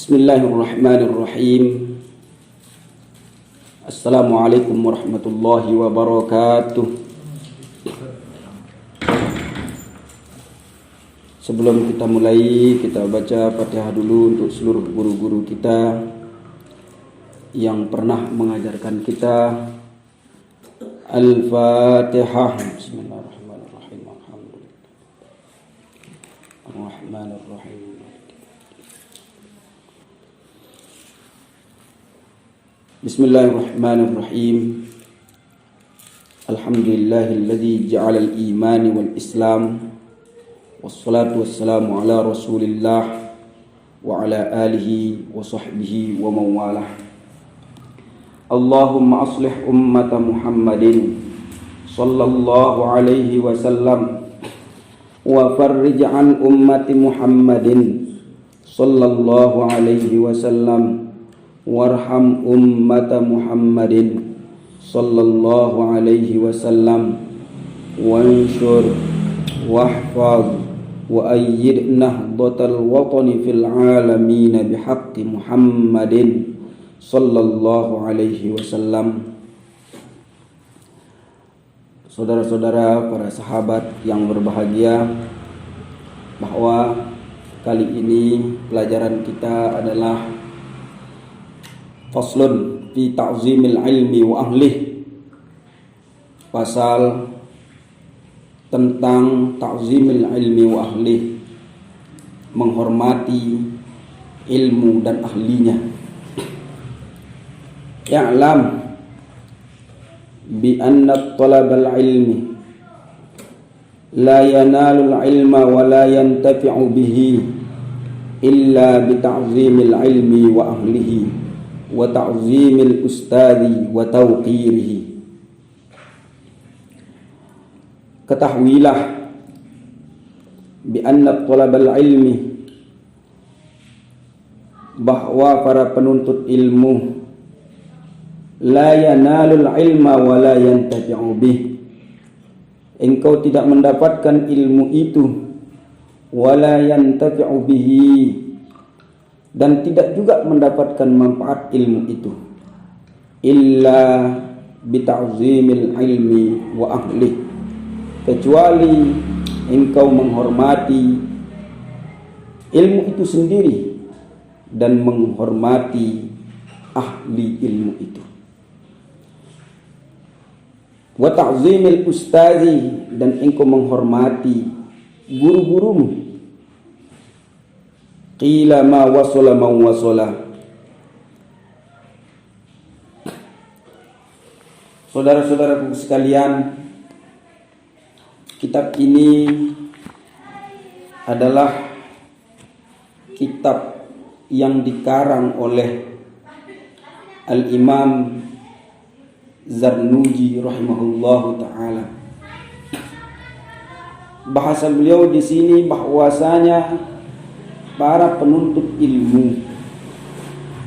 Bismillahirrahmanirrahim. Assalamualaikum warahmatullahi wabarakatuh. Sebelum kita mulai, kita baca Fatihah dulu untuk seluruh guru-guru kita yang pernah mengajarkan kita. Al-Fatihah. Bismillahirrahmanirrahim. Alhamdulillah. Ar-Rahmanirrahim. Bismillahirrahmanirrahim. Alhamdulillahilladzi ja'ala al-iman wal islam wassalatu wassalamu ala rasulillah wa ala alihi wa sahbihi wa mawalah. Allahumma aslih ummata Muhammadin sallallahu alaihi wasallam wa farrij an ummati Muhammadin sallallahu alaihi wasallam warham ummata Muhammadin sallallahu alaihi wasallam wanshur wahfaz wa ayyid nahdatal watani fil alamin bihaqqi Muhammadin sallallahu alaihi wasallam. Saudara-saudara, para sahabat yang berbahagia, bahwa kali ini pelajaran kita adalah faslun fi ta'zimil ilmi wa ahlih, pasal tentang ta'zimil ilmi wa ahlih, menghormati ilmu dan ahlinya. Ya'lam bi anna talabal ilmi la yanalul ilma wa la yantafi'u bihi illa bi ta'zimil ilmi wa ahlihi wa ta'zimil ustadi wa tawqirihi. Ketahuilah bi anna talabal ilmi, bahwa para penuntut ilmu la yanalul ilma wa la yantafi'u bih, engkau tidak mendapatkan ilmu itu, wa la yantafi'u bihi, dan tidak juga mendapatkan manfaat ilmu itu, illa bita'zimil ilmi wa ahli, kecuali engkau menghormati ilmu itu sendiri dan menghormati ahli ilmu itu. Wa ta'zimil ustazi, dan engkau menghormati guru-gurumu. Qila ma wasala man wasala. Saudara-saudaraku sekalian, kitab ini adalah kitab yang dikarang oleh Al-Imam Zarnuji rahimahullahu ta'ala. Bahasa beliau di sini bahwasanya para penuntut ilmu,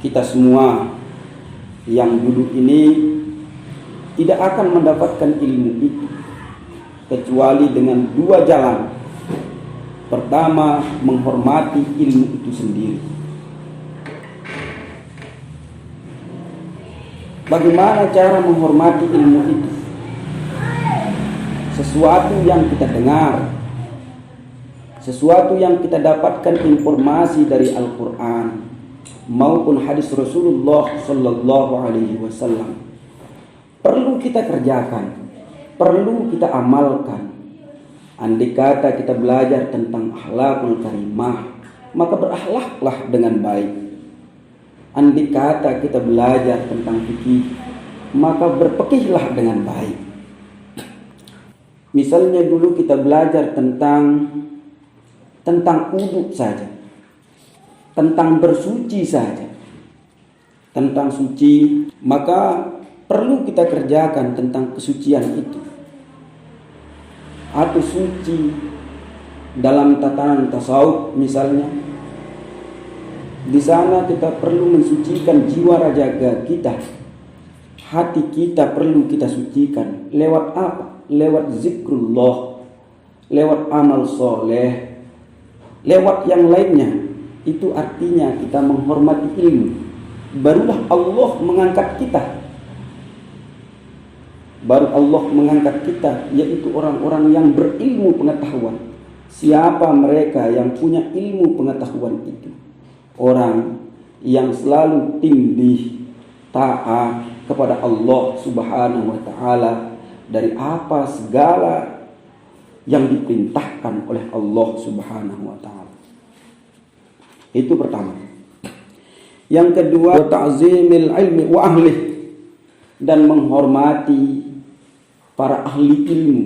kita semua yang duduk ini tidak akan mendapatkan ilmu itu kecuali dengan dua jalan. Pertama, menghormati ilmu itu sendiri. Bagaimana cara menghormati ilmu itu? Sesuatu yang kita dengar, sesuatu yang kita dapatkan informasi dari Al-Quran maupun hadis Rasulullah sallallahu alaihi wasallam, perlu kita kerjakan, perlu kita amalkan. Andai kata kita belajar tentang akhlakul karimah, maka berakhlaklah dengan baik. Andai kata kita belajar tentang fikih, maka berfikihlah dengan baik. Misalnya dulu kita belajar tentang uduk saja, tentang bersuci saja, tentang suci, maka perlu kita kerjakan tentang kesucian itu. Atau suci dalam tatanan tasawuf misalnya, di sana kita perlu mensucikan jiwa raga kita, hati kita perlu kita sucikan. Lewat apa? Lewat zikrullah, lewat amal soleh, lewat yang lainnya itu artinya kita menghormati ilmu. Barulah Allah mengangkat kita. Baru Allah mengangkat kita, yaitu orang-orang yang berilmu pengetahuan. Siapa mereka yang punya ilmu pengetahuan itu? Orang yang selalu tindih taat kepada Allah Subhanahu wa taala dari apa segala yang diperintahkan oleh Allah Subhanahu wa taala. Itu pertama. Yang kedua, ta'zimil ilmi wa ahli, dan menghormati para ahli ilmu.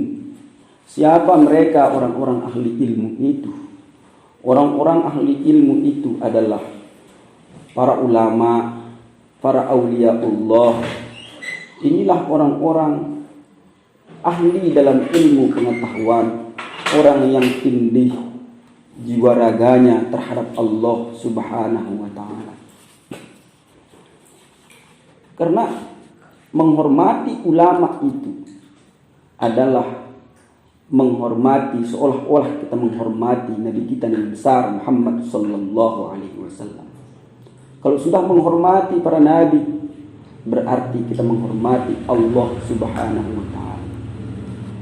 Siapa mereka orang-orang ahli ilmu itu? Orang-orang ahli ilmu itu adalah para ulama, para auliaullah. Inilah orang-orang ahli dalam ilmu pengetahuan, orang yang tindih jiwa raganya terhadap Allah Subhanahu wa taala. Karena menghormati ulama itu adalah menghormati, seolah-olah kita menghormati Nabi kita yang besar Muhammad sallallahu alaihi wasallam. Kalau sudah menghormati para nabi, berarti kita menghormati Allah Subhanahu wa taala.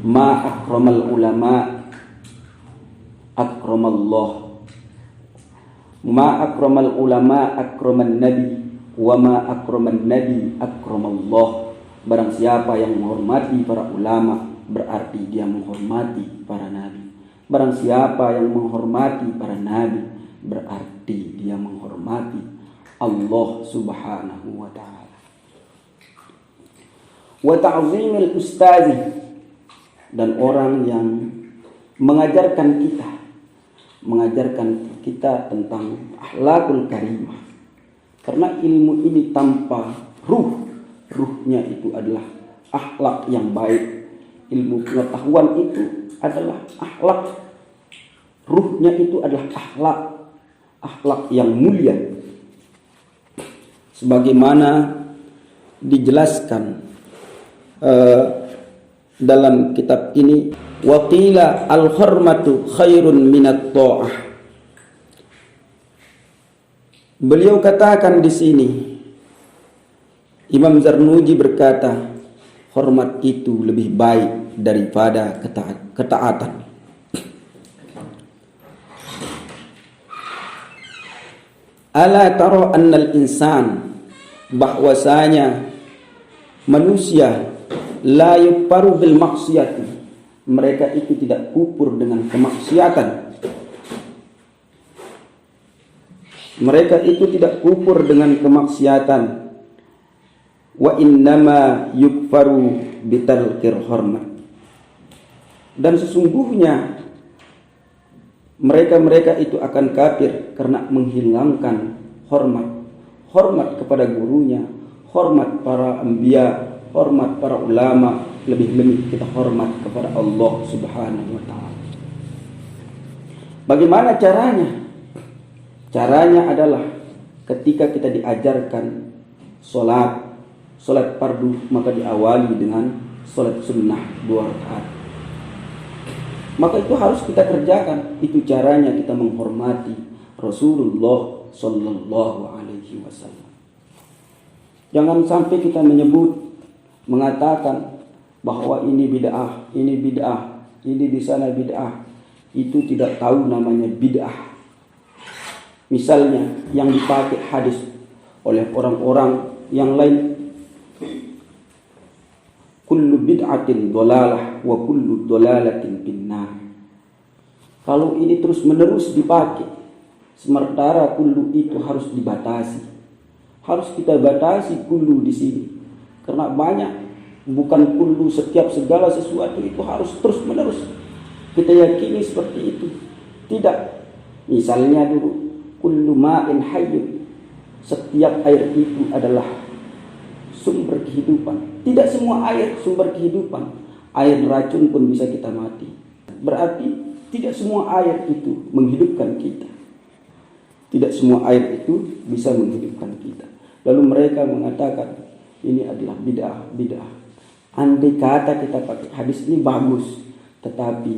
Ma akramal ulama akramallah. Ma akramal ulama akraman nabi, wa ma akraman nabi akramallah. Barang siapa yang menghormati para ulama, berarti dia menghormati para nabi. Barang siapa yang menghormati para nabi, berarti dia menghormati Allah Subhanahu wa taala. Wa ta'zimil ustazi, dan orang yang mengajarkan kita tentang akhlakul karimah. Karena ilmu ini tanpa ruhnya itu adalah akhlak yang baik. Ilmu pengetahuan itu adalah akhlak. Ruhnya itu adalah akhlak yang mulia. Sebagaimana dijelaskan dalam kitab ini, waqila al-hurmatu khairun minat ta'ah. Beliau katakan di sini, Imam Zarnuji berkata, hormat itu lebih baik daripada ketaatan. Ala tara annal insan, bahwasanya manusia la yuparu bil maksiyati, mereka itu tidak kufur dengan kemaksiatan. Mereka itu tidak kufur dengan kemaksiatan. Wa innama yukfaru bitalqir hormat, dan sesungguhnya mereka itu akan kafir karena menghilangkan hormat kepada gurunya, hormat para anbiya, hormat para ulama, lebih-lebih kita hormat kepada Allah Subhanahu wa taala. Bagaimana caranya? Caranya adalah ketika kita diajarkan salat fardu, maka diawali dengan salat sunnah 2 rakaat. Maka itu harus kita kerjakan. Itu caranya kita menghormati Rasulullah sallallahu alaihi wasallam. Jangan sampai kita mengatakan bahwa ini bid'ah, ini di sana bid'ah. Itu tidak tahu namanya bid'ah. Misalnya yang dipakai hadis oleh orang-orang yang lain, kullu bid'atin dhalalah wa kullu dhalalatin finnar. Kalau ini terus menerus dipakai, sementara kullu itu harus dibatasi. Harus kita batasi kullu di sini. Karena banyak, bukan kullu setiap segala sesuatu itu harus terus menerus kita yakini seperti itu. Tidak. Misalnya dulu, kullu ma'in hayyun, setiap air itu adalah sumber kehidupan. Tidak semua air sumber kehidupan. Air racun pun bisa kita mati. Berarti tidak semua air itu menghidupkan kita. Tidak semua air itu bisa menghidupkan kita. Lalu mereka mengatakan ini adalah bid'ah. Andai kata kita pakai hadis ini bagus, tetapi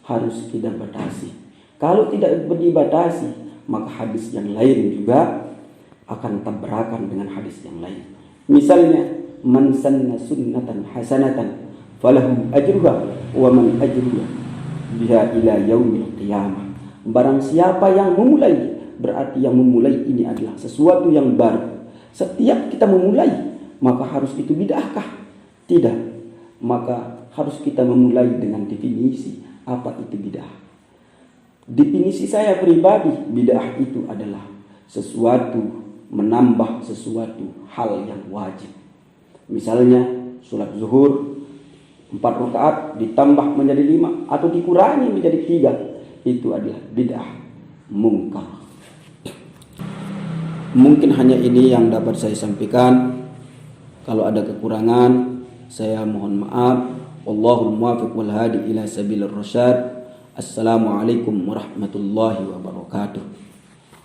harus kita batasi. Kalau tidak dibatasi, maka hadis yang lain juga akan tabrakan dengan hadis yang lain. Misalnya, man sanna sunnatan hasanatan falahu ajruha wa man ajruha biha ila yaumil qiyamah. Barang siapa yang memulai, berarti yang memulai ini adalah sesuatu yang baru. Setiap kita memulai, maka harus itu bid'ahkah? Tidak. Maka harus kita memulai dengan definisi apa itu bid'ah. Definisi saya pribadi, bid'ah itu adalah sesuatu menambah sesuatu hal yang wajib. Misalnya sholat zuhur 4 rakaat ditambah menjadi 5 atau dikurangi menjadi 3, itu adalah bid'ah mungkar. Mungkin hanya ini yang dapat saya sampaikan. Kalau ada kekurangan, saya mohon maaf. Wallahul muwaffiq wal hadi ila sabilir rasyad. Assalamualaikum warahmatullahi wabarakatuh.